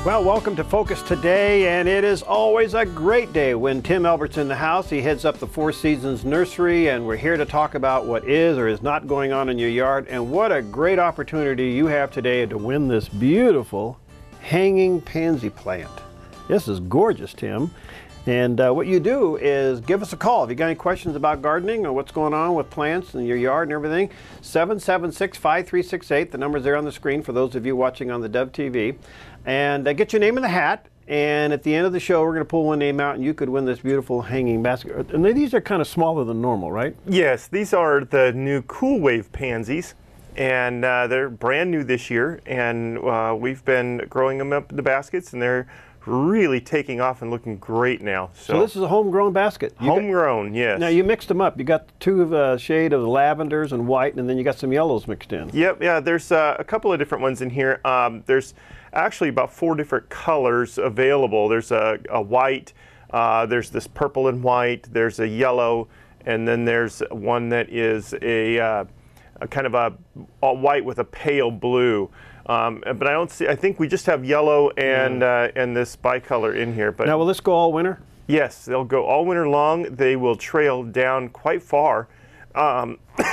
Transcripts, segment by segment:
Well, welcome to Focus Today, and it is always a great day when Tim Elbert's in the house. He heads up the Four Seasons Nursery, and we're here to talk about what is or is not going on in your yard. And what a great opportunity you have today to win this beautiful hanging pansy plant. This is gorgeous, Tim. And what you do is give us a call. If you got any questions about gardening or what's going on with plants in your yard and everything, 776-5368. The number's there on the screen for those of you watching on the Dove TV. And get your name in the hat. And at the end of the show, we're going to pull one name out and you could win this beautiful hanging basket. And these are kind of smaller than normal, right? Yes, these are the new Cool Wave pansies. And they're brand new this year. And we've been growing them up in the baskets, and they're really taking off and looking great now. So this is a homegrown basket. Homegrown, yes. Now you mixed them up. You got two of a shade of lavenders and white, and then you got some yellows mixed in. Yep, yeah, there's a couple of different ones in here. There's actually about 4 different colors available. There's a white, there's this purple and white, there's a yellow, and then there's one that is a kind of a white with a pale blue. But I don't see, I think we just have yellow and this bicolor in here. But now, will this go all winter? Yes, they'll go all winter long. They will trail down quite far.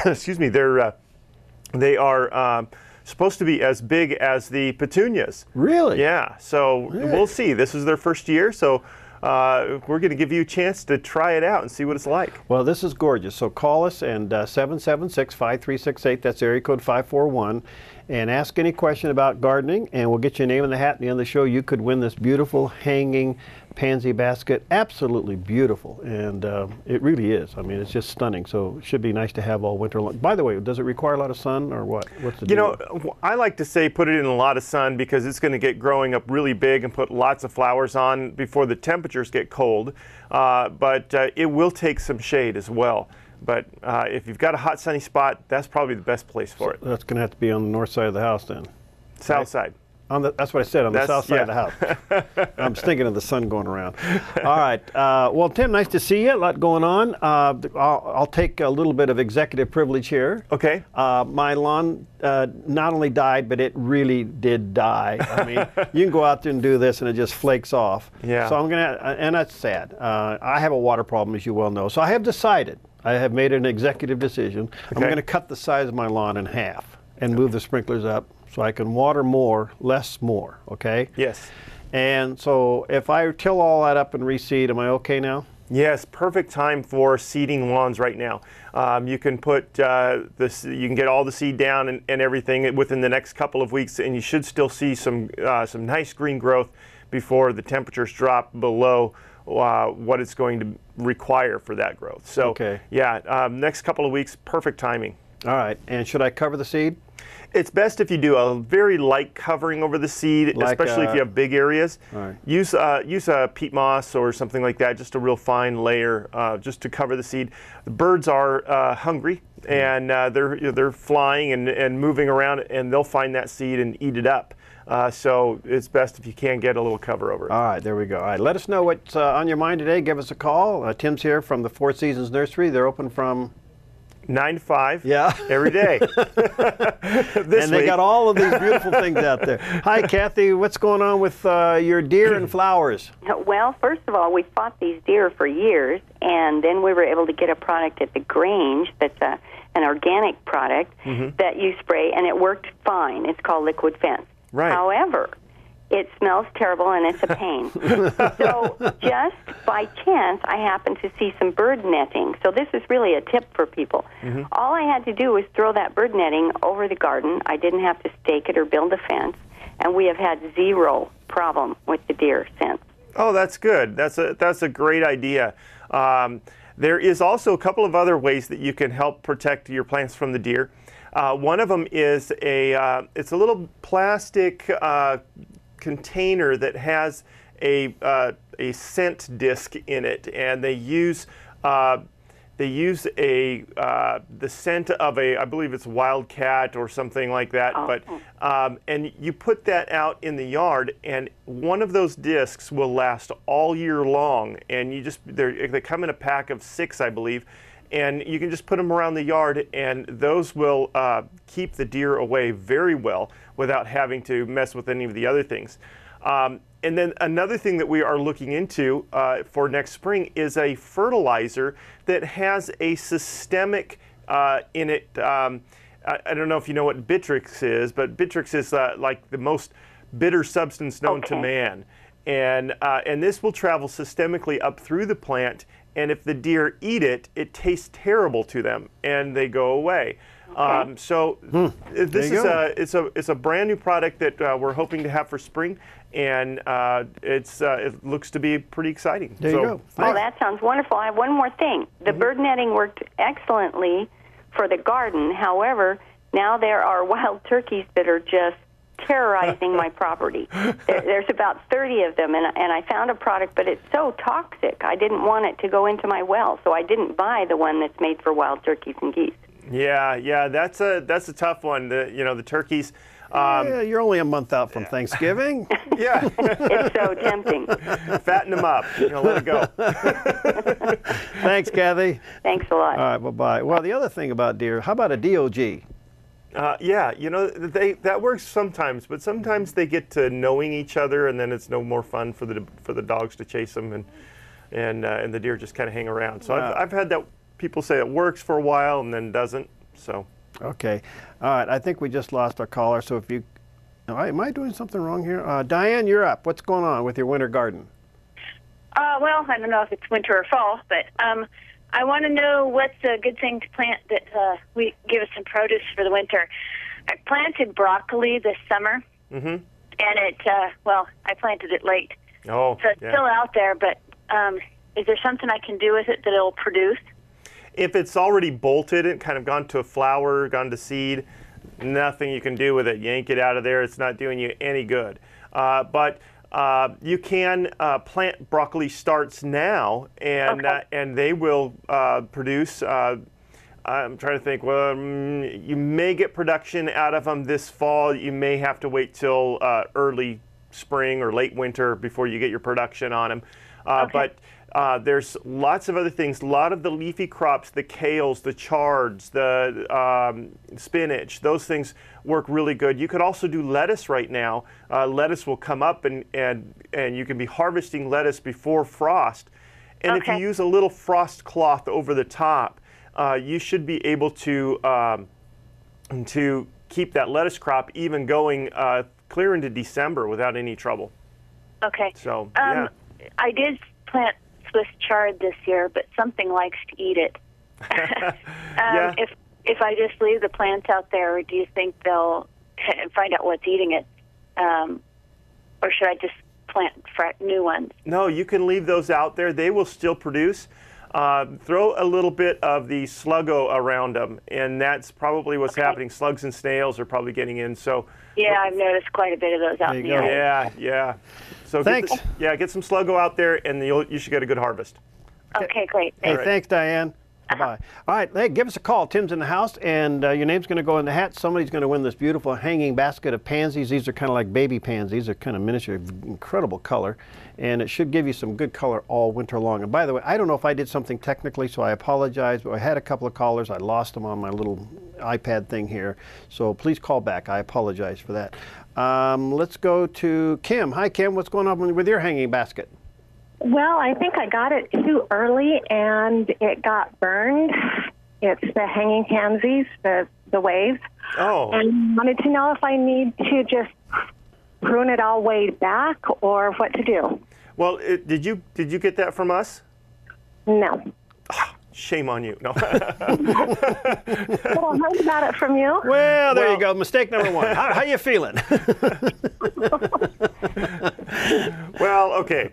Excuse me, they are supposed to be as big as the petunias. Really? Yeah, so we'll see. This is their first year, so we're going to give you a chance to try it out and see what it's like. Well, this is gorgeous. So call us and 776-5368, that's area code 541, and ask any question about gardening, and we'll get your name in the hat at the end of the show. You could win this beautiful hanging pansy basket. Absolutely beautiful, and it really is. I mean, it's just stunning. So it should be nice to have all winter long. By the way, does it require a lot of sun or what? What's the deal? You know, I like to say put it in a lot of sun because it's going to get growing up really big and put lots of flowers on before the temperatures get cold. But it will take some shade as well. But if you've got a hot sunny spot, that's probably the best place for it. That's going to have to be on the north side of the house then. South side. That's what I said, on the south side of the house. I'm just thinking of the sun going around. All right. Well, Tim, nice to see you. A lot going on. I'll take a little bit of executive privilege here. Okay. My lawn not only died, but it really did die. I mean, you can go out there and do this, and it just flakes off. Yeah. So I'm going to, and that's sad. I have a water problem, as you well know. So I have decided, I have made an executive decision. Okay. I'm going to cut the size of my lawn in half and move the sprinklers up, so I can water more, less more, okay? Yes. And so if I till all that up and reseed, am I okay now? Yes, perfect time for seeding lawns right now. You can put this, you can get all the seed down and everything within the next couple of weeks, and you should still see some nice green growth before the temperatures drop below what it's going to require for that growth. So, okay. Yeah, next couple of weeks, perfect timing. All right, and should I cover the seed? It's best if you do a very light covering over the seed, like, especially if you have big areas. Right. Use a peat moss or something like that, just a real fine layer, just to cover the seed. The birds are hungry, and they're flying and moving around, and they'll find that seed and eat it up. So it's best if you can get a little cover over it. All right, there we go. All right, let us know what's on your mind today. Give us a call. Tim's here from the Four Seasons Nursery. They're open from 9 to 5, yeah, every day. And they got all of these beautiful things out there. Hi, Kathy. What's going on with your deer and flowers? Well, first of all, we fought these deer for years, and then we were able to get a product at the Grange that's an organic product that you spray, and it worked fine. It's called Liquid Fence. Right. However, it smells terrible, and it's a pain. So just by chance, I happened to see some bird netting. So this is really a tip for people. All I had to do was throw that bird netting over the garden. I didn't have to stake it or build a fence, and we have had zero problem with the deer since. Oh, that's good. That's a great idea. There is also a couple of other ways that you can help protect your plants from the deer. One of them is it's a little plastic container that has a scent disc in it, and they use the scent of I believe it's wildcat or something like that. Oh. But and you put that out in the yard, and one of those discs will last all year long. And they come in a pack of 6, I believe. And you can just put them around the yard, and those will keep the deer away very well without having to mess with any of the other things. And then another thing that we are looking into for next spring is a fertilizer that has a systemic in it. I don't know if you know what Bitrix is, but Bitrix is like the most bitter substance known to man. And this will travel systemically up through the plant, and if the deer eat it, it tastes terrible to them, and they go away. So this is it's a brand new product that we're hoping to have for spring, and it looks to be pretty exciting. There you go. Oh, that sounds wonderful. I have one more thing. The bird netting worked excellently for the garden. However, now there are wild turkeys that are just terrorizing my property. There's about 30 of them, and I found a product, but it's so toxic. I didn't want it to go into my well, so I didn't buy the one that's made for wild turkeys and geese. Yeah, that's a tough one. The turkeys. Yeah, you're only a month out from Thanksgiving. Yeah, it's so tempting. Fatten them up. Let it go. Thanks, Kathy. Thanks a lot. All right, bye-bye. Well, the other thing about deer, how about a DOG? Yeah, that works sometimes, but sometimes they get to knowing each other, and then it's no more fun for the dogs to chase them, and the deer just kind of hang around. So I've had that. People say it works for a while and then doesn't. So. Okay. All right. I think we just lost our caller. So if you, am I doing something wrong here? Diane, you're up. What's going on with your winter garden? Well, I don't know if it's winter or fall, but I want to know what's a good thing to plant that we give us some produce for the winter. I planted broccoli this summer, and I planted it late. Oh, so it's still out there, but is there something I can do with it that it'll produce? If it's already bolted and kind of gone to a flower, gone to seed, nothing you can do with it. Yank it out of there. It's not doing you any good. But you can plant broccoli starts now, and and they will produce. I'm trying to think. Well, you may get production out of them this fall. You may have to wait till early spring or late winter before you get your production on them. But there's lots of other things. A lot of the leafy crops, the kales, the chards, the spinach, those things work really good. You could also do lettuce right now. Lettuce will come up, and you can be harvesting lettuce before frost. And if you use a little frost cloth over the top, you should be able to keep that lettuce crop even going clear into December without any trouble. Okay. So, yeah. I did plant Swiss chard this year, but something likes to eat it. If I just leave the plants out there, do you think they'll find out what's eating it? Or should I just plant new ones? No, you can leave those out there. They will still produce. Throw a little bit of the sluggo around them, and that's probably what's happening. Slugs and snails are probably getting in. So yeah, I've noticed quite a bit of those out in the area. Yeah. So thanks. Get some sluggo out there, and you should get a good harvest. Okay, great. Hey, thanks, Diane. Bye-bye. All right, hey, give us a call. Tim's in the house, and your name's going to go in the hat. Somebody's going to win this beautiful hanging basket of pansies. These are kind of like baby pansies. They're kind of miniature, incredible color, and it should give you some good color all winter long. And by the way, I don't know if I did something technically, so I apologize, but I had a couple of callers. I lost them on my little iPad thing here, so please call back. I apologize for that. Let's go to Kim. Hi, Kim. What's going on with your hanging basket? Well, I think I got it too early and it got burned. It's the hanging pansies, the waves. Oh. And wanted to know if I need to just prune it all way back or what to do. Well, did you get that from us? No. Shame on you. No. Well, I heard about it from you. Well, there you go. Mistake number one. How you feeling? Well, okay.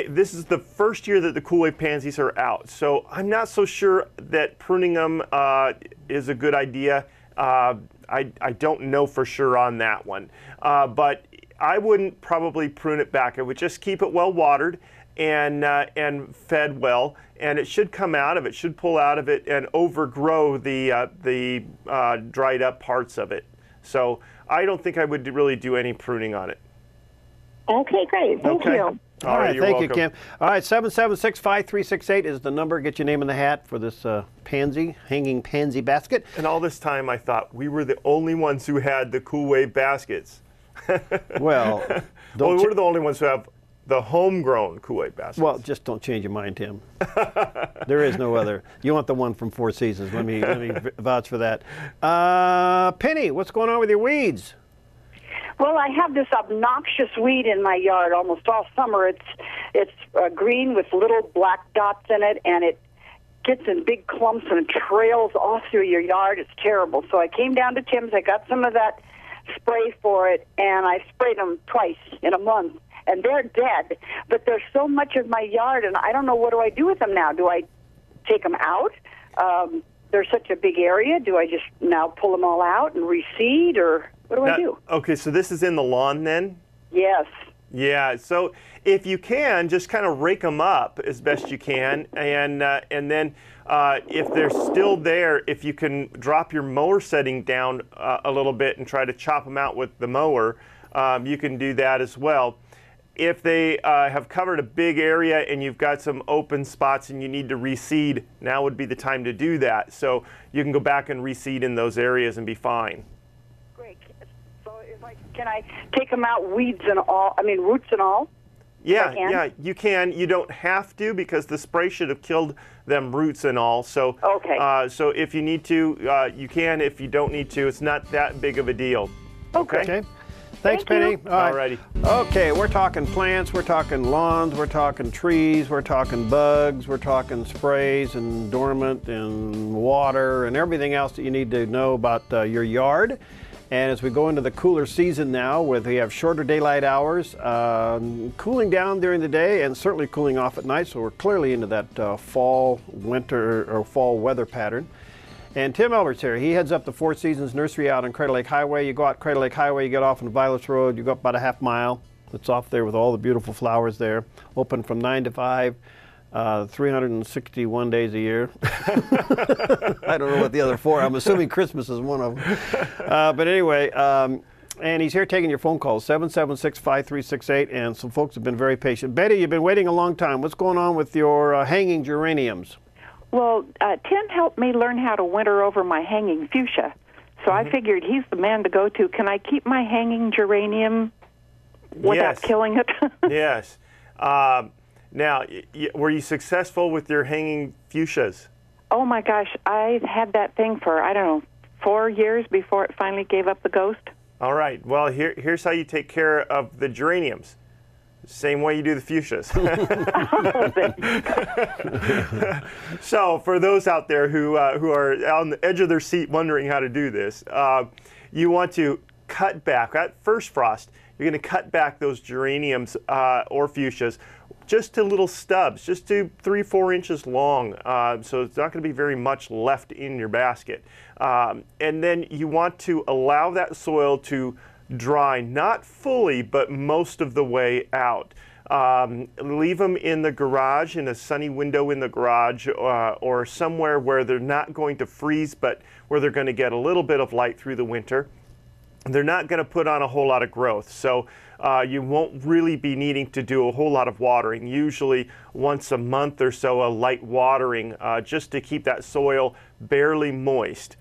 This is the first year that the Cool Wave pansies are out, so I'm not so sure that pruning them is a good idea. I don't know for sure on that one, but I wouldn't probably prune it back. I would just keep it well watered and fed well, and it should come out of it, should pull out of it and overgrow the dried up parts of it. So I don't think I would really do any pruning on it. Okay, great. Thank you. All right, you're thank welcome. you, Kim. All right, 776-5368 is the number. Get your name in the hat for this hanging pansy basket. And all this time I thought we were the only ones who had the Cool Wave baskets. Well, well, we're the only ones who have the homegrown Kool-Aid baskets. Well, just don't change your mind, Tim. There is no other. You want the one from Four Seasons. Let me vouch for that. Penny, what's going on with your weeds? Well, I have this obnoxious weed in my yard almost all summer. It's green with little black dots in it, and it gets in big clumps and trails all through your yard. It's terrible. So I came down to Tim's. I got some of that spray for it, and I sprayed them twice in a month, and they're dead. But there's so much of my yard, and I don't know what do I do with them now. Do I take them out? There's such a big area. Do I just now pull them all out and reseed, or what do I do? Okay, so this is in the lawn then? Yes. Yeah, so if you can, just kind of rake them up as best you can, and then if they're still there, if you can drop your mower setting down a little bit and try to chop them out with the mower, you can do that as well. If they have covered a big area and you've got some open spots and you need to reseed, now would be the time to do that. So you can go back and reseed in those areas and be fine. Great. So can I take them out, weeds and all, I mean roots and all? Yeah, you can. You don't have to, because the spray should have killed them roots and all. So, okay. So if you need to, you can. If you don't need to, it's not that big of a deal. Okay. Thanks, Penny. All righty. Okay, we're talking plants, we're talking lawns, we're talking trees, we're talking bugs, we're talking sprays and dormant and water and everything else that you need to know about your yard. And as we go into the cooler season now, where we have shorter daylight hours, cooling down during the day and certainly cooling off at night, so we're clearly into that fall, winter, or fall weather pattern. And Tim Elbert's here. He heads up the Four Seasons Nursery out on Crater Lake Highway. You go out Crater Lake Highway, you get off on Violets Road, you go up about a half mile. It's off there with all the beautiful flowers there. Open from 9 to 5. 361 days a year. I don't know what the other 4. I'm assuming Christmas is one of them. But anyway, and he's here taking your phone calls, 776-5368, and some folks have been very patient. Betty, you've been waiting a long time. What's going on with your hanging geraniums? Well, Tim helped me learn how to winter over my hanging fuchsia, so I figured he's the man to go to. Can I keep my hanging geranium without killing it? Yes. Now, were you successful with your hanging fuchsias? Oh my gosh, I had that thing for, I don't know, 4 years before it finally gave up the ghost. All right, well, here's how you take care of the geraniums. Same way you do the fuchsias. So for those out there who are on the edge of their seat wondering how to do this, you want to cut back, at first frost, you're going to cut back those geraniums or fuchsias just to little stubs, just to 3-4 inches long. So it's not going to be very much left in your basket. And then you want to allow that soil to dry, not fully, but most of the way out. Leave them in the garage, in a sunny window in the garage, or somewhere where they're not going to freeze, but where they're going to get a little bit of light through the winter. They're not going to put on a whole lot of growth, so you won't really be needing to do a whole lot of watering. Usually once a month or so, a light watering, just to keep that soil barely moist.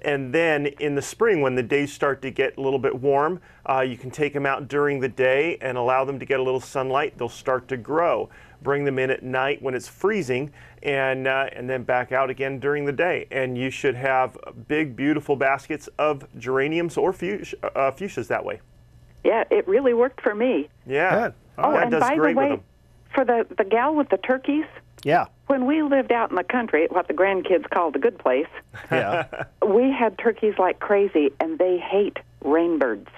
And then in the spring, when the days start to get a little bit warm, you can take them out during the day and allow them to get a little sunlight. They'll start to grow. Bring them in at night when it's freezing, and then back out again during the day. And you should have big, beautiful baskets of geraniums or fuchsias that way. Yeah, it really worked for me. Yeah. Oh, and by the way, for the gal with the turkeys, yeah. When we lived out in the country, what the grandkids call the good place, yeah, we had turkeys like crazy, and they hate rainbirds.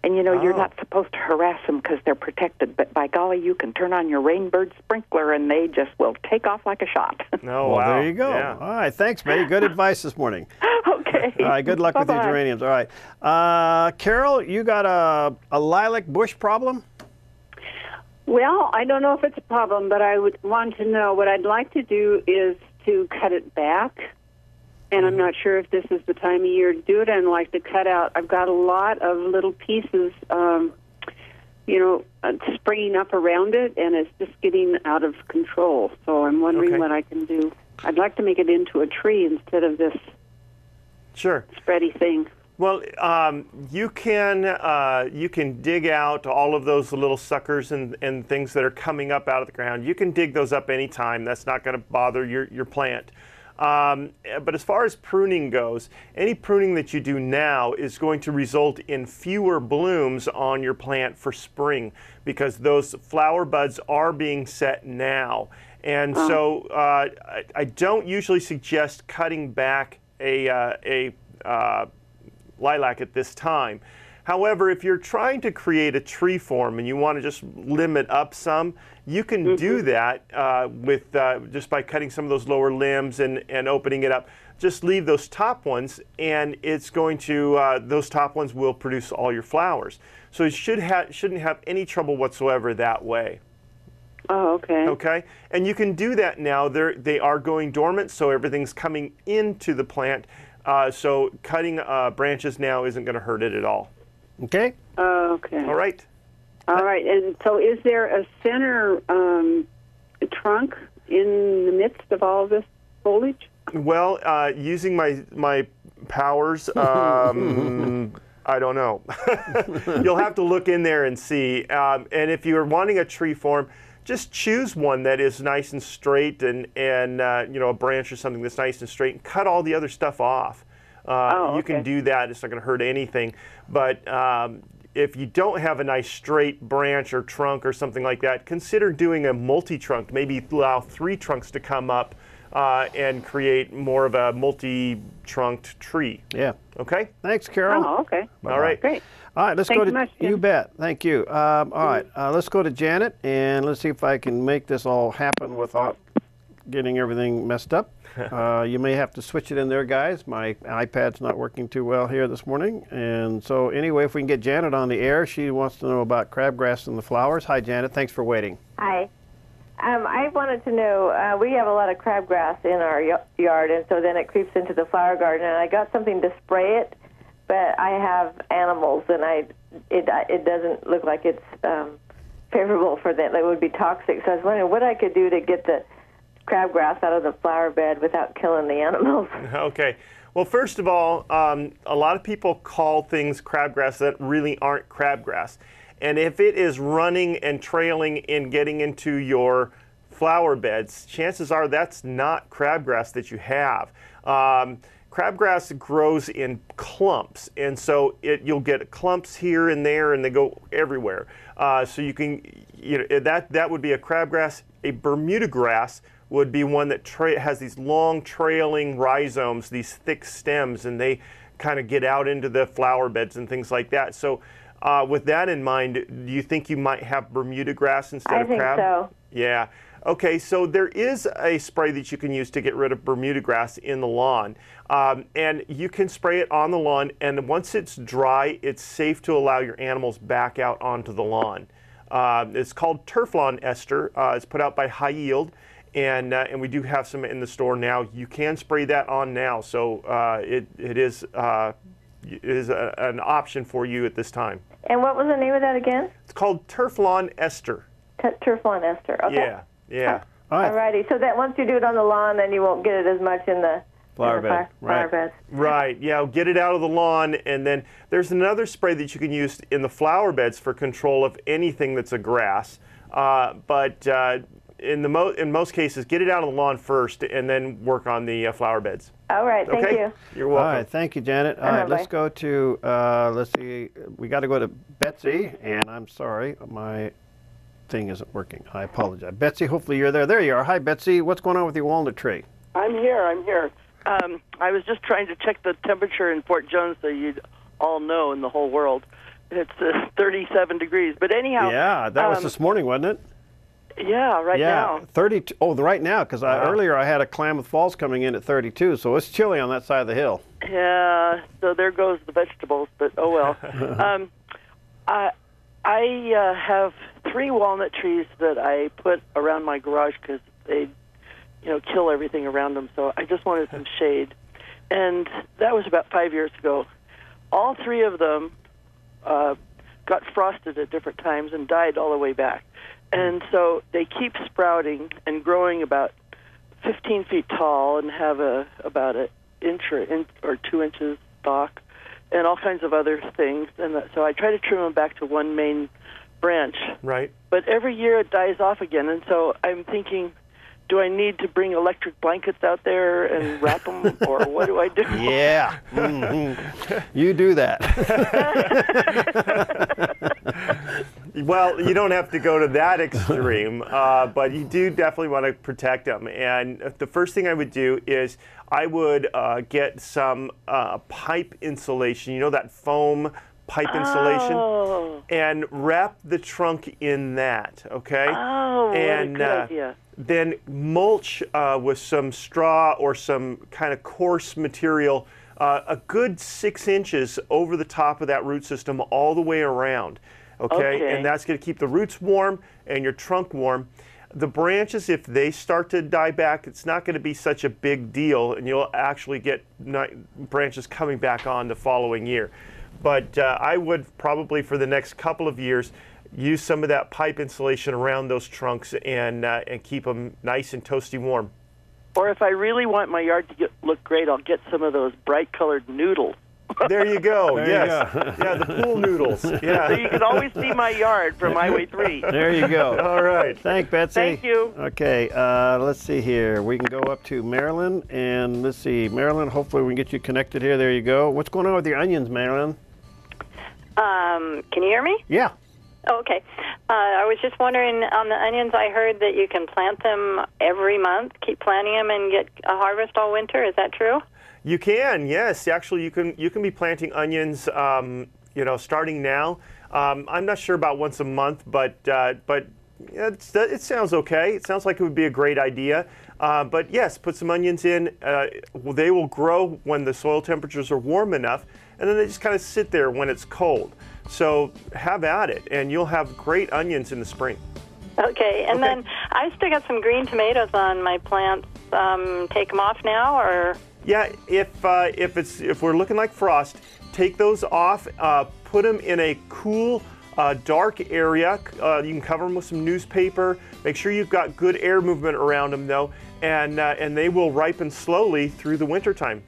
And, you know, you're not supposed to harass them because they're protected, but by golly, you can turn on your rainbird sprinkler, and they just will take off like a shot. Oh, well, wow. There you go. Yeah. All right, thanks, Betty. Good advice this morning. Okay. All right, good luck with your geraniums. All right. Carol, you got a lilac bush problem? Well, I don't know if it's a problem, but I would want to know. What I'd like to do is to cut it back, and I'm not sure if this is the time of year to do it. I'd like to cut out. I've got a lot of little pieces, springing up around it, and it's just getting out of control. So I'm wondering what I can do. I'd like to make it into a tree instead of this spready thing. Well, you can dig out all of those little suckers and things that are coming up out of the ground. You can dig those up anytime. That's not going to bother your plant. But as far as pruning goes, any pruning that you do now is going to result in fewer blooms on your plant for spring, because those flower buds are being set now. And so I don't usually suggest cutting back a lilac at this time. However, if you're trying to create a tree form and you want to just limit up some, you can do that with just by cutting some of those lower limbs and opening it up. Just leave those top ones, and it's going to those top ones will produce all your flowers. So you shouldn't have any trouble whatsoever that way. Oh, okay. Okay, and you can do that now. They are going dormant, so everything's coming into the plant. So cutting branches now isn't going to hurt it at all. Okay. Okay. All right. All right. And so, is there a center trunk in the midst of all this foliage? Well, using my powers, I don't know. You'll have to look in there and see. And if you're wanting a tree form, just choose one that is nice and straight, and you know, a branch or something that's nice and straight, and cut all the other stuff off. You can do that. It's not going to hurt anything. But if you don't have a nice straight branch or trunk or something like that, consider doing a multi-trunk. Maybe allow 3 trunks to come up and create more of a multi-trunked tree. Yeah. Okay? Thanks, Carol. Oh, okay. All right. Great. All right, let's Thank go you to much, Jim. you bet. Thank you. All right, let's go to Janet, and let's see if I can make this all happen without getting everything messed up. You may have to switch it in there, guys. My iPad's not working too well here this morning, and so anyway, if we can get Janet on the air, she wants to know about crabgrass and the flowers. Hi, Janet. Thanks for waiting. Hi. I wanted to know, we have a lot of crabgrass in our yard, and so then it creeps into the flower garden, and I got something to spray it, but I have animals, and it doesn't look like it's favorable for them. It would be toxic. So I was wondering what I could do to get the crabgrass out of the flower bed without killing the animals. Okay. Well, first of all, a lot of people call things crabgrass that really aren't crabgrass. And if it is running and trailing and getting into your flower beds, chances are that's not crabgrass that you have. Crabgrass grows in clumps, and so you'll get clumps here and there, and they go everywhere. So you can, that would be a crabgrass. A Bermuda grass would be one that has these long trailing rhizomes, these thick stems, and they kind of get out into the flower beds and things like that. So with that in mind, do you think you might have Bermuda grass instead of crab? I think so. Yeah. Okay, so there is a spray that you can use to get rid of Bermuda grass in the lawn. And you can spray it on the lawn, and once it's dry, it's safe to allow your animals back out onto the lawn. It's called turf lawn ester. It's put out by High Yield, and we do have some in the store now. You can spray that on now, so it is an option for you at this time. And what was the name of that again? It's called turf lawn ester. Turf lawn ester. Okay. Yeah. Yeah. All right. Alrighty. So that once you do it on the lawn, then you won't get it as much in the Flower bed. flower beds. Right. Yeah. Get it out of the lawn, and then there's another spray that you can use in the flower beds for control of anything that's a grass. But in most cases, get it out of the lawn first, and then work on the flower beds. All right. Thank Okay? you. You're welcome. All right, thank you, Janet. All right, let's go to, let's see, we got to go to Betsy, and I'm sorry, my thing isn't working. I apologize. Betsy, hopefully you're there. There you are. Hi, Betsy. What's going on with your walnut tree? I'm here. I was just trying to check the temperature in Fort Jones so you'd all know in the whole world. It's 37 degrees. But anyhow. Yeah, that was this morning, wasn't it? Yeah, right now. Yeah, 32. Oh, right now, because earlier I had a Klamath Falls coming in at 32, so it's chilly on that side of the hill. Yeah, so there goes the vegetables, but oh well. I have 3 walnut trees that I put around my garage because they, kill everything around them. So I just wanted some shade, and that was about 5 years ago. All 3 of them got frosted at different times and died all the way back, and so they keep sprouting and growing about 15 feet tall and have about an inch or 2 inches stalk. and all kinds of other things. And so I try to trim them back to one main branch. Right. But every year it dies off again, and so I'm thinking, do I need to bring electric blankets out there and wrap them, or what do I do? Yeah, you do that. Well, you don't have to go to that extreme, but you do definitely want to protect them. And the first thing I would do is I would get some pipe insulation, you know, that foam pipe insulation, and wrap the trunk in that, okay? Oh, what a good idea. Then mulch with some straw or some kind of coarse material, a good 6 inches over the top of that root system all the way around, okay? And that's going to keep the roots warm and your trunk warm. The branches, if they start to die back, it's not going to be such a big deal, and you'll actually get branches coming back on the following year. But I would probably, for the next couple of years, use some of that pipe insulation around those trunks and keep them nice and toasty warm. Or if I really want my yard to look great, I'll get some of those bright-colored noodles. There you go. There yes. you go. Yeah, the pool noodles. Yeah. So you can always see my yard from Highway 3. There you go. All right. Thanks, Betsy. Thank you. Okay, let's see here. We can go up to Marilyn, and let's see. Marilyn, hopefully we can get you connected here. There you go. What's going on with your onions, Marilyn? Can you hear me? Yeah. Oh, okay. I was just wondering, on the onions, I heard that you can plant them every month, keep planting them, and get a harvest all winter. Is that true? You can, yes. Actually, you can be planting onions, you know, starting now. I'm not sure about once a month, but it sounds okay. It sounds like it would be a great idea. But yes, put some onions in. They will grow when the soil temperatures are warm enough, and then they just kind of sit there when it's cold. So have at it, and you'll have great onions in the spring. Okay, and then I still got some green tomatoes on my plants. Take them off now, or? Yeah, if we're looking like frost, take those off. Put them in a cool, dark area. You can cover them with some newspaper. Make sure you've got good air movement around them, though, and they will ripen slowly through the wintertime.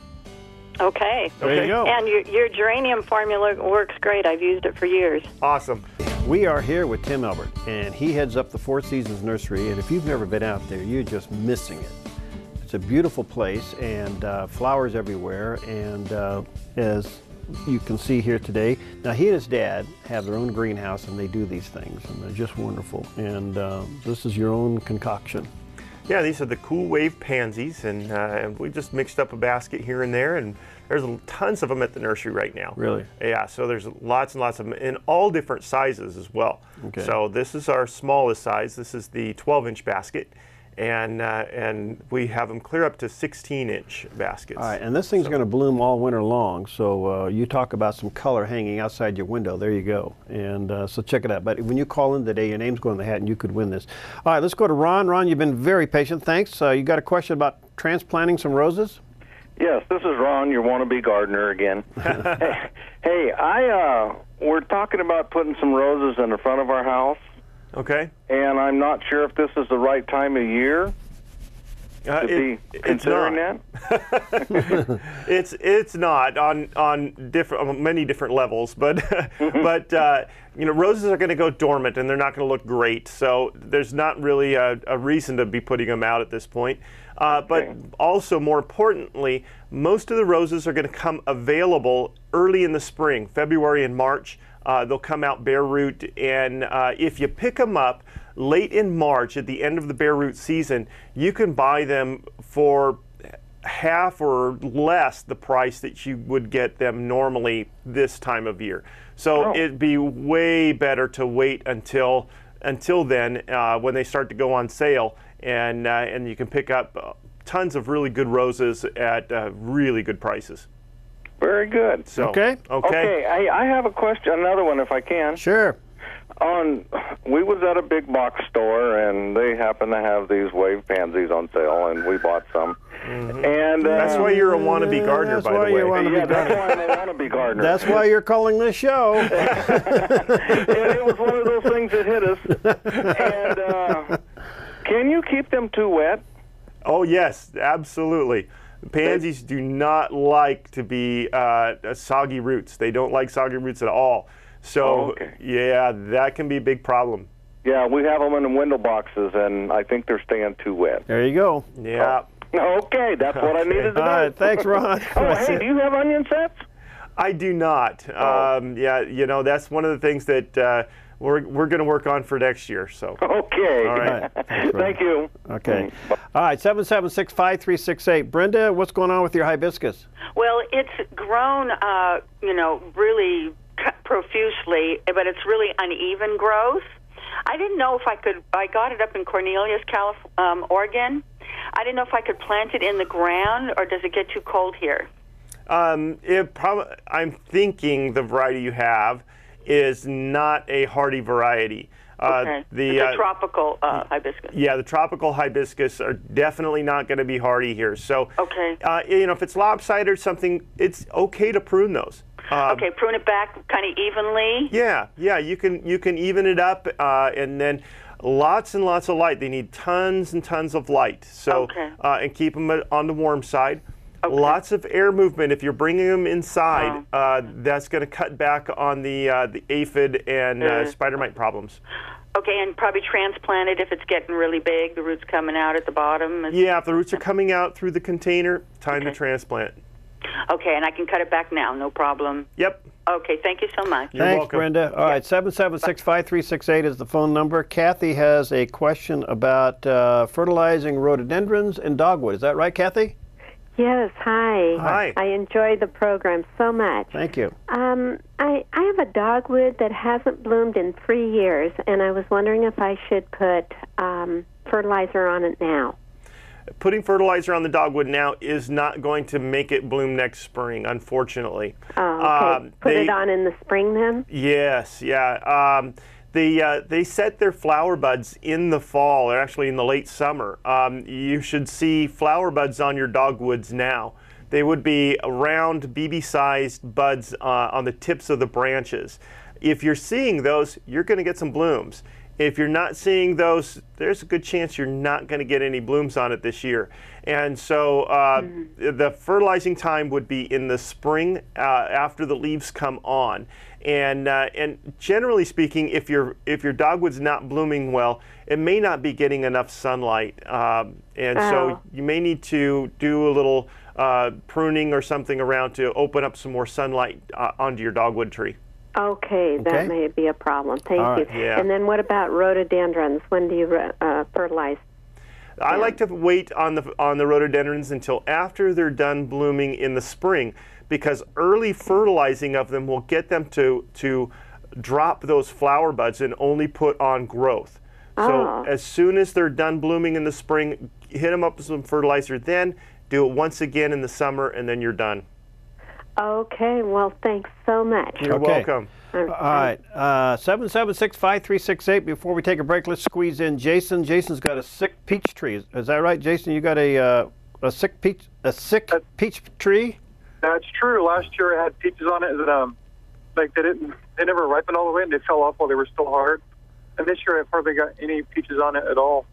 Okay. There you go. And your geranium formula works great. I've used it for years. Awesome. We are here with Tim Elbert, and he heads up the Four Seasons Nursery, and if you've never been out there, you're just missing it. It's a beautiful place, and flowers everywhere, and as you can see here today, now he and his dad have their own greenhouse, and they do these things, and they're just wonderful, and this is your own concoction. Yeah, these are the cool wave pansies, and we just mixed up a basket here and there, and there's tons of them at the nursery right now. Really? Yeah, so there's lots and lots of them in all different sizes as well. Okay. So this is our smallest size. This is the 12-inch basket, and we have them clear up to 16-inch baskets. All right, and this thing's going to bloom all winter long, so you talk about some color hanging outside your window. There you go. And so check it out. But when you call in today, your name's going in the hat, and you could win this. All right, let's go to Ron. Ron, you've been very patient. Thanks. You got a question about transplanting some roses? Yes, this is Ron, your wannabe gardener again. Hey, we're talking about putting some roses in the front of our house. Okay. And I'm not sure if this is the right time of year to be considering that. It's not on many different levels, but but you know, roses are going to go dormant and they're not going to look great. So there's not really a reason to be putting them out at this point. But also, more importantly, most of the roses are going to come available early in the spring, February and March. They'll come out bare root, and if you pick them up late in March at the end of the bare root season, you can buy them for half or less the price that you would get them normally this time of year. So it'd be way better to wait until then when they start to go on sale, and you can pick up tons of really good roses at really good prices. Very good. So, okay. I have a question, another one if I can. Sure. We was at a big box store, and they happened to have these wave pansies on sale, and we bought some. Mm-hmm. And that's why you're a wannabe gardener, by the way. That's why I'm a wannabe gardener. That's why you're calling this show. And it was one of those things that hit us. And can you keep them too wet? Oh yes, absolutely. Pansies do not like to be soggy roots. They don't like soggy roots at all. So, yeah, that can be a big problem. Yeah, we have them in the window boxes, and I think they're staying too wet. There you go. Yeah. Okay, that's what I needed to know. All right, thanks, Ron. Oh, hey, do you have onion sets? I do not. Yeah, you know, that's one of the things that we're going to work on for next year. So. Okay. All right. Thank you. Okay. All right, 776-5368. Brenda, what's going on with your hibiscus? Well, it's grown, you know, really profusely, but it's really uneven growth. I didn't know if I could. I got it up in Cornelius, Oregon. I didn't know if I could plant it in the ground, or does it get too cold here? I'm thinking the variety you have is not a hardy variety. Okay. It's a tropical hibiscus. Yeah, the tropical hibiscus are definitely not going to be hardy here. So, okay. You know, if it's lopsided or something, it's okay to prune those. Okay, prune it back kind of evenly. Yeah, you can even it up, and then lots and lots of light. They need tons and tons of light. So, and keep them on the warm side. Okay. Lots of air movement. If you're bringing them inside, that's going to cut back on the aphid and spider mite problems. Okay, and probably transplant it if it's getting really big, the roots coming out at the bottom. Yeah, if the roots are coming out through the container, time to transplant. Okay, and I can cut it back now, no problem. Yep. Okay, thank you so much. You're welcome. Brenda. All right, 776-5368 is the phone number. Kathy has a question about fertilizing rhododendrons and dogwood. Is that right, Kathy? Yes, hi. Hi. I enjoy the program so much. Thank you. I have a dogwood that hasn't bloomed in 3 years, and I was wondering if I should put fertilizer on it now. Putting fertilizer on the dogwood now is not going to make it bloom next spring, unfortunately. Oh, okay. Put it on in the spring then? Yes, yeah. They set their flower buds in the fall, or actually in the late summer. You should see flower buds on your dogwoods now. They would be round, BB-sized buds on the tips of the branches. If you're seeing those, you're going to get some blooms. If you're not seeing those, there's a good chance you're not going to get any blooms on it this year. And so the fertilizing time would be in the spring after the leaves come on. And generally speaking, if your dogwood's not blooming well, it may not be getting enough sunlight. So you may need to do a little pruning or something around to open up some more sunlight onto your dogwood tree. Okay, that may be a problem. Thank you. Yeah. And then what about rhododendrons? When do you fertilize? I like to wait on the rhododendrons until after they're done blooming in the spring, because early fertilizing of them will get them to drop those flower buds and only put on growth. So as soon as they're done blooming in the spring, hit them up with some fertilizer, then do it once again in the summer, and then you're done. Okay, well, thanks so much. You're welcome. All right, 776-5368. Before we take a break, let's squeeze in Jason. Jason's got a sick peach tree. Is that right, Jason? You got a sick peach tree? That's true. Last year I had peaches on it that like they never ripened all the way, and they fell off while they were still hard. And this year I've hardly got any peaches on it at all.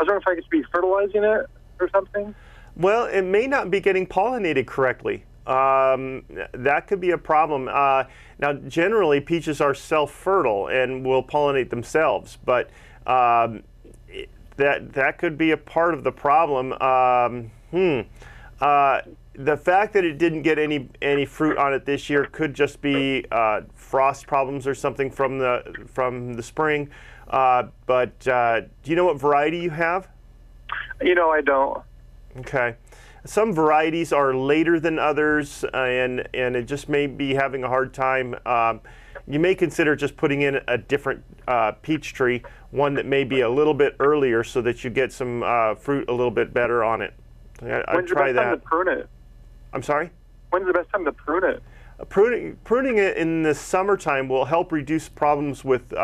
I was wondering if I could be fertilizing it or something. Well, it may not be getting pollinated correctly. That could be a problem. Now, generally, peaches are self-fertile and will pollinate themselves, but that could be a part of the problem. The fact that it didn't get any fruit on it this year could just be frost problems or something from the spring. But do you know what variety you have? You know, I don't. Okay. Some varieties are later than others, and it just may be having a hard time. You may consider just putting in a different peach tree, one that may be a little bit earlier, so that you get some fruit a little bit better on it. I'd try that. When's the best time to prune it? I'm sorry? When's the best time to prune it? Pruning it in the summertime will help reduce problems with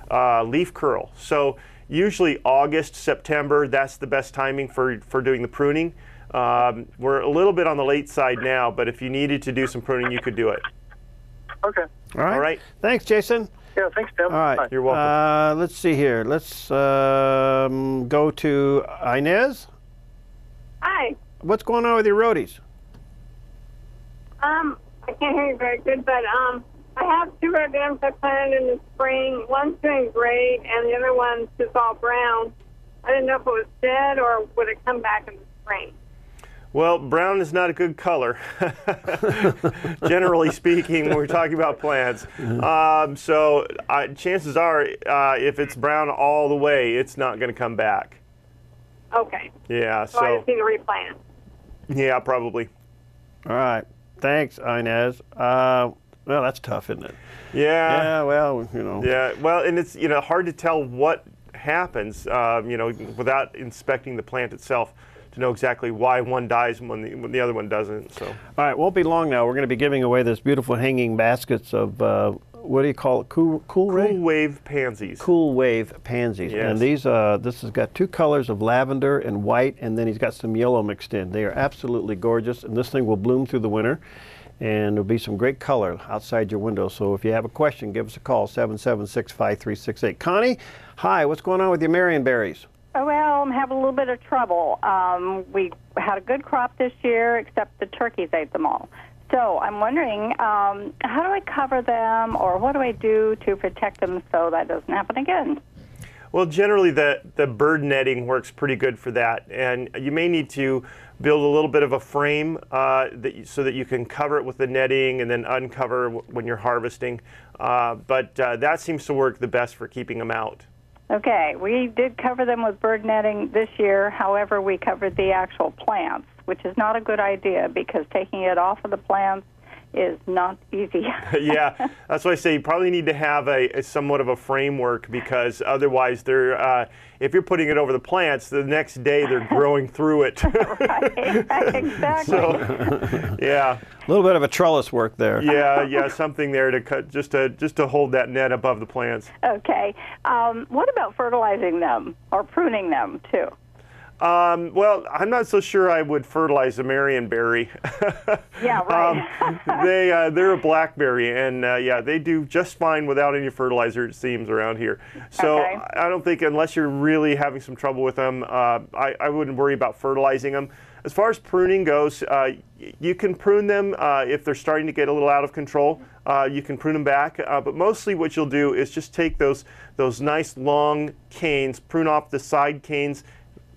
leaf curl. So usually August, September, that's the best timing for doing the pruning. We're a little bit on the late side now, but if you needed to do some pruning, you could do it. Okay. All right. Thanks, Jason. Yeah, thanks, Tim. All right. Bye. You're welcome. Let's see here. Let's go to Inez. Hi. what's going on with your rhodies? I can't hear you very good, but I have 2 rhododendrons I planted in the spring. One's doing great, and the other one's just all brown. I didn't know if it was dead or would it come back in the spring. Well, brown is not a good color, generally speaking, when we're talking about plants. So chances are, if it's brown all the way, it's not going to come back. Okay. Yeah. So I just need to replant. Yeah, probably. All right. Thanks, Inez. Well, that's tough, isn't it? Yeah. Yeah, well, you know. Yeah, well, and it's, hard to tell what happens, without inspecting the plant itself to know exactly why one dies when the other one doesn't. So. All right, won't be long now. We're going to be giving away this beautiful hanging baskets of, what do you call it? Cool wave pansies. Cool wave pansies. Yes. And these, this has got 2 colors of lavender and white, and then he's got some yellow mixed in. They are absolutely gorgeous, and this thing will bloom through the winter. And there'll be some great color outside your window. So if you have a question, give us a call, 776-5368. Connie, hi, what's going on with your Marionberries? Oh, well, I'm having a little bit of trouble. We had a good crop this year, except the turkeys ate them all. So I'm wondering, how do I cover them, or what do I do to protect them so that doesn't happen again? Well, generally the bird netting works pretty good for that, and you may need to build a little bit of a frame so that you can cover it with the netting and then uncover when you're harvesting. But that seems to work the best for keeping them out. Okay, we did cover them with bird netting this year. However, we covered the actual plants, which is not a good idea because taking it off of the plants is not easy. Yeah, that's why I say you probably need to have a somewhat of a framework, because otherwise they're if you're putting it over the plants, the next day they're growing through it. Right, exactly. So, yeah. A little bit of a trellis work there. Yeah, something there to cut just to hold that net above the plants. Okay. What about fertilizing them or pruning them too? Well, I'm not so sure I would fertilize a Marionberry. Yeah, right. They're a blackberry, and yeah, they do just fine without any fertilizer, it seems, around here. So okay. I don't think, unless you're really having some trouble with them, I wouldn't worry about fertilizing them. As far as pruning goes, you can prune them if they're starting to get a little out of control. You can prune them back, but mostly what you'll do is just take those nice long canes, prune off the side canes,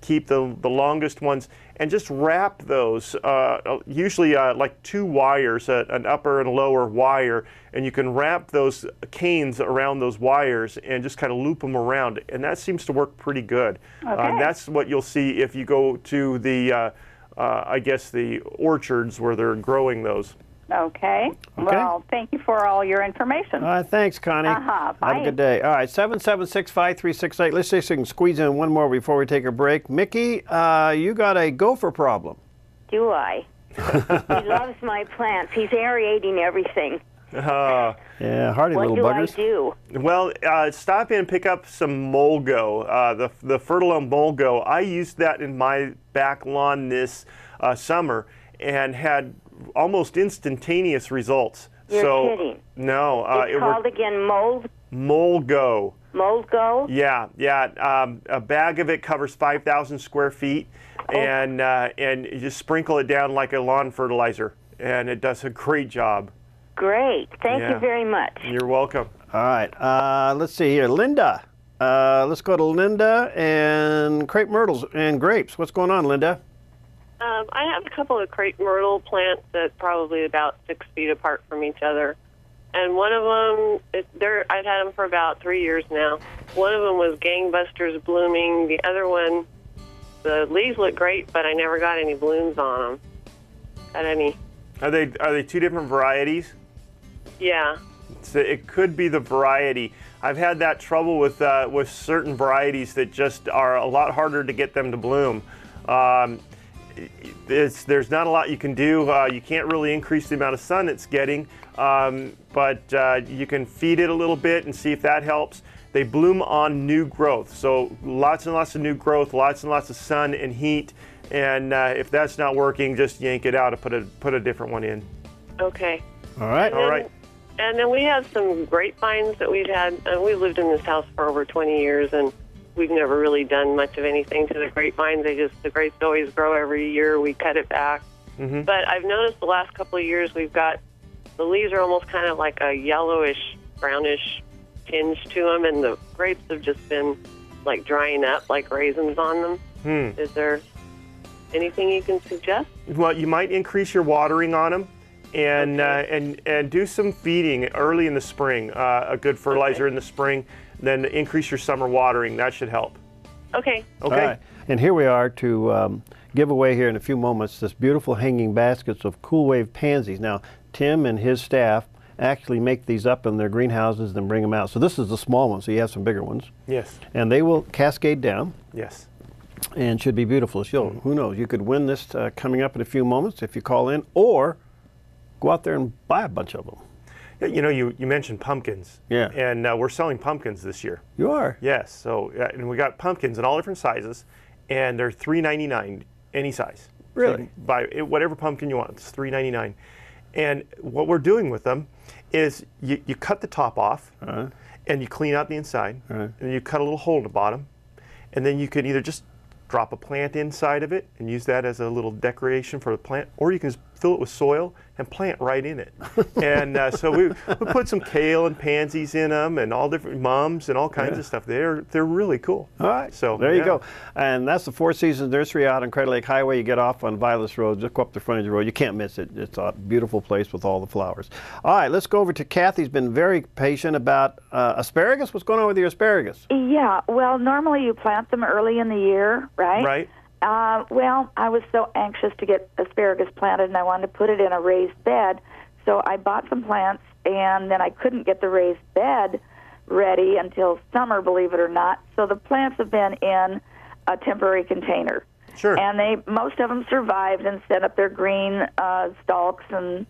keep the longest ones, and just wrap those, usually like 2 wires, an upper and a lower wire, and you can wrap those canes around those wires and just kind of loop them around, and that seems to work pretty good. Okay. That's what you'll see if you go to the, I guess, the orchards where they're growing those. Okay. Well, thank you for all your information. Thanks, Connie. Bye. Have a good day. All right, 776-5368. Let's see if we can squeeze in one more before we take a break. Mickey, you got a gopher problem. Do I? He loves my plants. He's aerating everything. Yeah, hardy little buggers. What do I do? Well, stop in and pick up some Mulgo, the Fertilome Mulgo. I used that in my back lawn this summer and had almost instantaneous results. You're kidding. No. It's called again Mulgo. Mulgo? Yeah. A bag of it covers 5,000 square feet, and you just sprinkle it down like a lawn fertilizer, and it does a great job. Great. Thank you very much. You're welcome. All right. Let's see here. Linda. Let's go to Linda and crepe myrtles and grapes. What's going on, Linda? I have a couple of crepe myrtle plants that probably about 6 feet apart from each other. And one of them, I've had them for about 3 years now. One of them was gangbusters blooming. The other one, the leaves look great, but I never got any blooms on them. Got any? Are they 2 different varieties? Yeah. So it could be the variety. I've had that trouble with certain varieties that just are a lot harder to get them to bloom. There's not a lot you can do. You can't really increase the amount of sun it's getting, but you can feed it a little bit and see if that helps. They bloom on new growth, so lots and lots of new growth, lots and lots of sun and heat, and if that's not working, just yank it out and put a different one in. Okay. All right. All right. And then we have some grapevines that we've had, and we've lived in this house for over 20 years, and we've never really done much of anything to the grapevines. The grapes always grow every year. We cut it back. But I've noticed the last couple of years we've got, the leaves are almost kind of like a yellowish, brownish tinge to them, and the grapes have just been like drying up like raisins on them. Is there anything you can suggest? Well, you might increase your watering on them, and do some feeding early in the spring. A good fertilizer in the spring, then increase your summer watering. That should help. Okay. Okay. All right. And here we are to give away here in a few moments this beautiful hanging baskets of Cool Wave pansies. Now, Tim and his staff actually make these up in their greenhouses and bring them out. So this is the small one, so you have some bigger ones. Yes. And they will cascade down. Yes. And should be beautiful. So who knows, you could win this coming up in a few moments if you call in, or go out there and buy a bunch of them. You know, you mentioned pumpkins. Yeah. And we're selling pumpkins this year. You are? Yes. So, and we got pumpkins in all different sizes, and they're $3.99 any size. Really? So you can buy whatever pumpkin you want. It's $3.99. And what we're doing with them is you cut the top off, and you clean out the inside, and you cut a little hole in the bottom, and then you can either just drop a plant inside of it and use that as a little decoration for the plant, or you can just fill it with soil and plant right in it. And so we put some kale and pansies in them, and all different mums and all kinds of stuff. They're really cool. All right. So there you go. And that's the Four Seasons Nursery out on Crater Lake Highway. You get off on Vilas Road, just go up the frontage road. You can't miss it. It's a beautiful place with all the flowers. All right, let's go over to Kathy's been very patient about asparagus. What's going on with your asparagus? Yeah, well, normally you plant them early in the year, right? Right. Well, I was so anxious to get asparagus planted, and I wanted to put it in a raised bed, so I bought some plants, and then I couldn't get the raised bed ready until summer, believe it or not. So the plants have been in a temporary container. Sure. And most of them survived and set up their green stalks and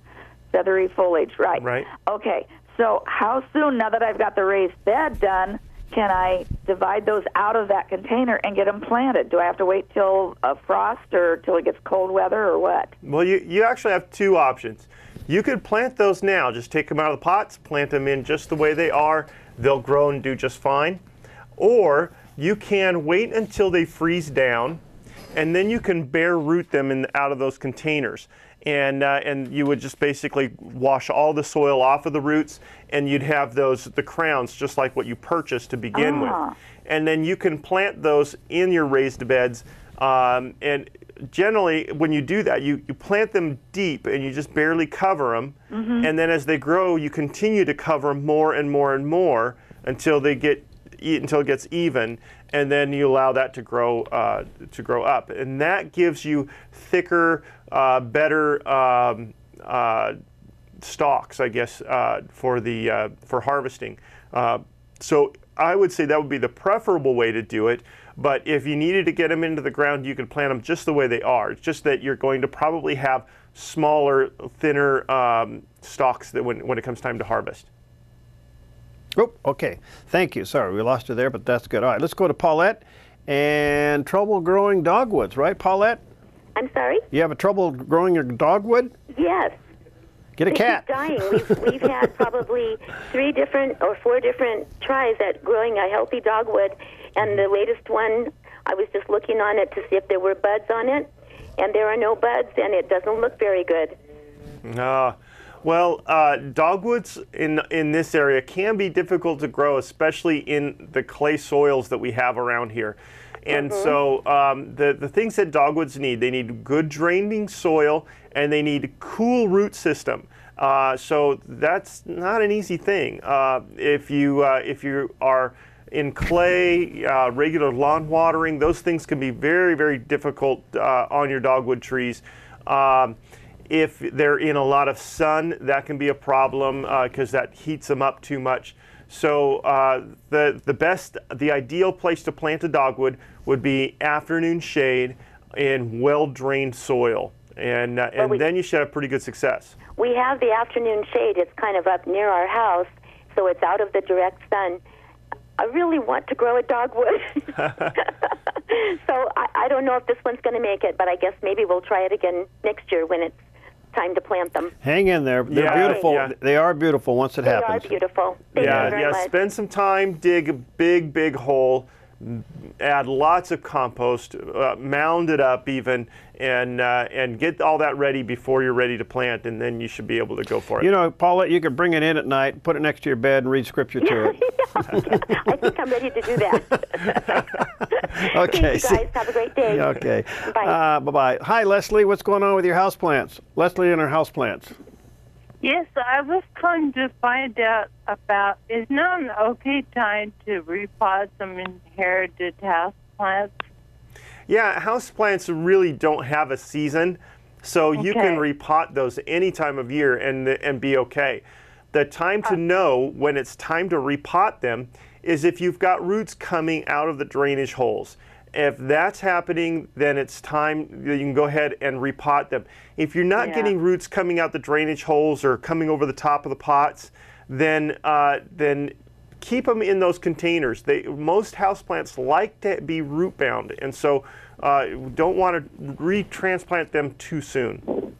feathery foliage, right? Right. Okay, so how soon, now that I've got the raised bed done, can I divide those out of that container and get them planted? Do I have to wait till a frost or till it gets cold weather or what? Well, you actually have two options. You could plant those now. Just take them out of the pots, plant them in just the way they are. They'll grow and do just fine. Or you can wait until they freeze down, and then you can bare root them out of those containers. And you would just basically wash all the soil off of the roots, and you'd have the crowns just like what you purchased to begin with. And then you can plant those in your raised beds. And generally, when you do that, you plant them deep and you just barely cover them. And then as they grow, you continue to cover them more and more and more until it gets even. And then you allow that to grow up, and that gives you thicker, better stalks, I guess, for harvesting. So I would say that would be the preferable way to do it. But if you needed to get them into the ground, you could plant them just the way they are. It's just that you're going to probably have smaller, thinner stalks that when it comes time to harvest. Oh, okay. Thank you. Sorry, we lost you there, but that's good. All right, let's go to Paulette. And trouble growing dogwoods, right, Paulette? I'm sorry? You have trouble growing your dogwood? Yes. Get a cat. They keep dying. We've had probably 4 different tries at growing a healthy dogwood, and the latest one, I was just looking on it to see if there were buds on it, and there are no buds, and it doesn't look very good. Well, dogwoods in this area can be difficult to grow, especially in the clay soils that we have around here. And so the things that dogwoods need, they need good draining soil, and they need a cool root system. So that's not an easy thing. If you are in clay, regular lawn watering, those things can be very, very difficult on your dogwood trees. If they're in a lot of sun, that can be a problem because that heats them up too much. So the ideal place to plant a dogwood would be afternoon shade in well-drained soil, and then you should have pretty good success. We have the afternoon shade. It's kind of up near our house, so it's out of the direct sun. I really want to grow a dogwood. So I don't know if this one's going to make it, but I guess maybe we'll try it again next year when it's time to plant them. Hang in there. They're beautiful. Yeah. They are beautiful once it happens. They are beautiful. Thank you very much. Spend some time, dig a big hole, add lots of compost, mound it up even, and get all that ready before you're ready to plant, and then you should be able to go for it. You know, Paulette, you could bring it in at night, put it next to your bed, and read scripture to it. I think I'm ready to do that. Okay. Thank you guys. Have a great day. Okay. Bye. Bye-bye. Hi, Leslie. What's going on with your houseplants? Leslie and her houseplants. Yes, I was trying to find out about, is now an okay time to repot some inherited houseplants? Yeah, houseplants really don't have a season, so you can repot those any time of year and be okay. The time to know when it's time to repot them is if you've got roots coming out of the drainage holes. If that's happening, then it's time, you can go ahead and repot them. If you're not getting roots coming out the drainage holes or coming over the top of the pots, then keep them in those containers. Most houseplants like to be root bound, and so don't want to retransplant them too soon.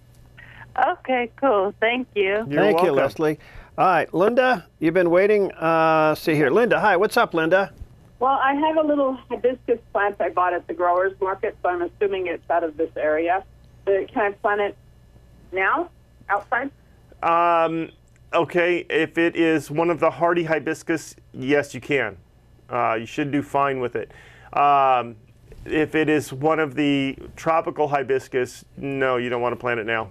Okay, cool. Thank you. Thank you, Leslie. All right, Linda, you've been waiting. See here. Linda, hi. What's up, Linda? Well, I have a little hibiscus plant I bought at the growers market, so I'm assuming it's out of this area. Can I plant it now, outside? Okay, if it is one of the hardy hibiscus, yes, you can. You should do fine with it. If it is one of the tropical hibiscus, no, you don't want to plant it now.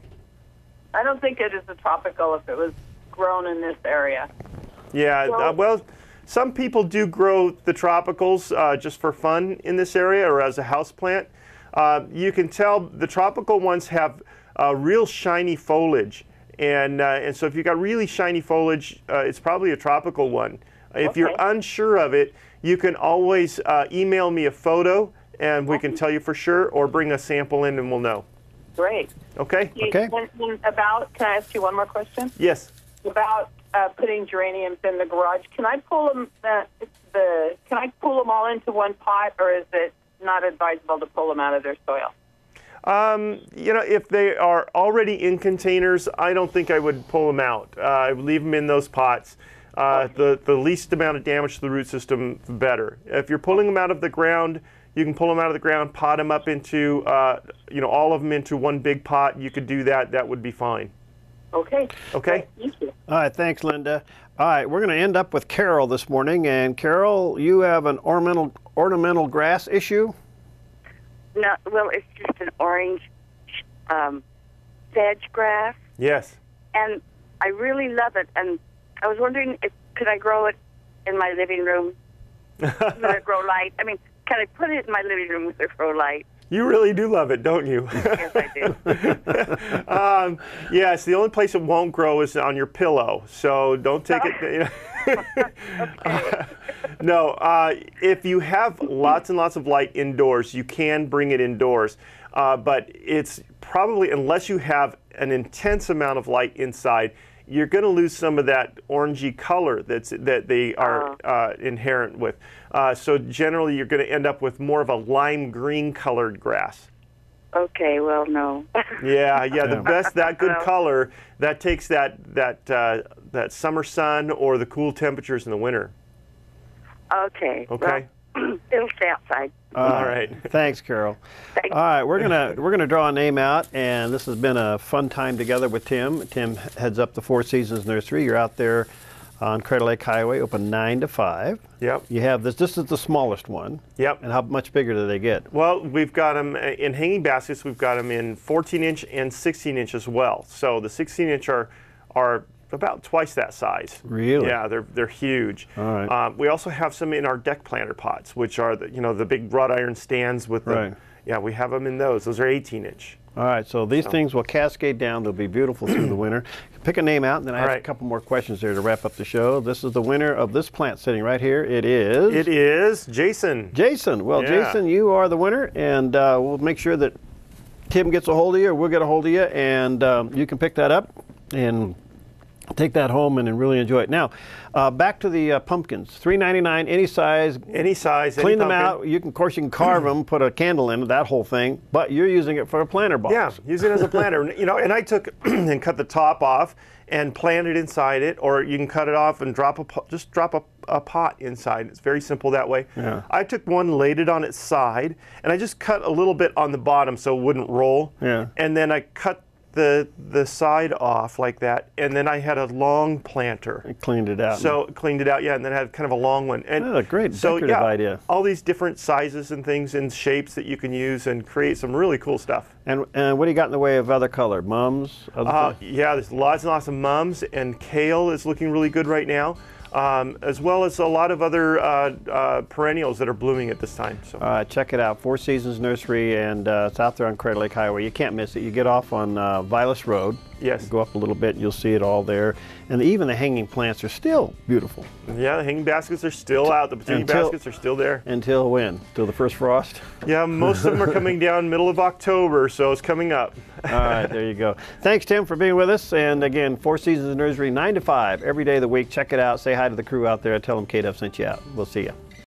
I don't think it is a tropical if it was grown in this area. Yeah, well, some people do grow the tropicals just for fun in this area or as a house plant. You can tell the tropical ones have real shiny foliage, and so if you've got really shiny foliage, it's probably a tropical one. If you're unsure of it, you can always email me a photo, and we can tell you for sure, or bring a sample in and we'll know. Great. Okay? Okay. Can I ask you one more question? Yes. About putting geraniums in the garage. Can I pull them? Can I pull them all into one pot, or is it not advisable to pull them out of their soil? You know, if they are already in containers, I don't think I would pull them out. I would leave them in those pots. The least amount of damage to the root system, the better. If you're pulling them out of the ground, you can pull them out of the ground, pot them up into, you know, all of them into one big pot. You could do that. That would be fine. Okay. Okay. Thank you. All right, thanks, Linda. All right, we're going to end up with Carol this morning. And Carol, you have an ornamental grass issue? No, well, it's just an orange sedge grass. Yes. And I really love it. And I was wondering could I grow it in my living room? Will it grow light? I mean, can I put it in my living room with it grow light? You really do love it, don't you? Yes, I do. Yes, the only place it won't grow is on your pillow, so don't take it. No, if you have lots and lots of light indoors, you can bring it indoors, but it's probably, unless you have an intense amount of light inside, you're going to lose some of that orangey color that they are inherent with. So generally, you're going to end up with more of a lime green colored grass. Okay, well, no. Yeah, the best, that good color, that takes that summer sun or the cool temperatures in the winter. Okay. Okay. Well, it'll stay outside. All right. Thanks, Carol. All right, we're gonna draw a name out, and this has been a fun time together with Tim. Tim heads up the Four Seasons Nursery. You're out there on Crater Lake Highway, open 9 to 5. Yep. You have this. This is the smallest one. Yep. And how much bigger do they get? Well, we've got them in hanging baskets. We've got them in 14-inch and 16-inch as well. So the 16-inch are about twice that size. Really? Yeah, they're huge. All right. We also have some in our deck planter pots, which are the big wrought iron stands with the. Right. Yeah, we have them in those. Those are 18-inch. All right, so these things will cascade down. They'll be beautiful through the winter. Pick a name out, and then I have a couple more questions there to wrap up the show. This is the winner of this plant sitting right here. It is Jason. Jason. Well, yeah. Jason, you are the winner, and we'll make sure that Tim gets a hold of you, or we'll get a hold of you, and you can pick that up and take that home and really enjoy it. Now, back to the pumpkins. $3.99, any size. Any size. Clean any them pumpkin. out. Of course, you can carve them, put a candle in it, that whole thing. But you're using it for a planter box. Yeah, use it as a planter. And I took and cut the top off and planted inside it, or you can cut it off and just drop a a pot inside. It's very simple that way. Yeah. I took one, laid it on its side, and I just cut a little bit on the bottom so it wouldn't roll. Yeah. And then I cut the side off like that, and then I had a long planter. I cleaned it out. So cleaned it out, yeah, and then I had kind of a long one. And oh, great so, decorative yeah, idea. all these different sizes and things and shapes that you can use and create some really cool stuff. And what do you got in the way of other color? Mums? Yeah, there's lots and lots of mums, and kale is looking really good right now. As well as a lot of other perennials that are blooming at this time. So. Check it out, Four Seasons Nursery, and it's out there on Crater Lake Highway. You can't miss it. You get off on Vilas Road. Yes. Go up a little bit, and you'll see it all there. And even the hanging plants are still beautiful. Yeah, the hanging baskets are still out. The petunia baskets are still there. Until when? Till the first frost? Yeah, most of them are coming down middle of October, so it's coming up. All right, there you go. Thanks, Tim, for being with us. And again, Four Seasons Nursery, 9 to 5, every day of the week. Check it out. Say hi to the crew out there. Tell them KDove sent you out. We'll see you.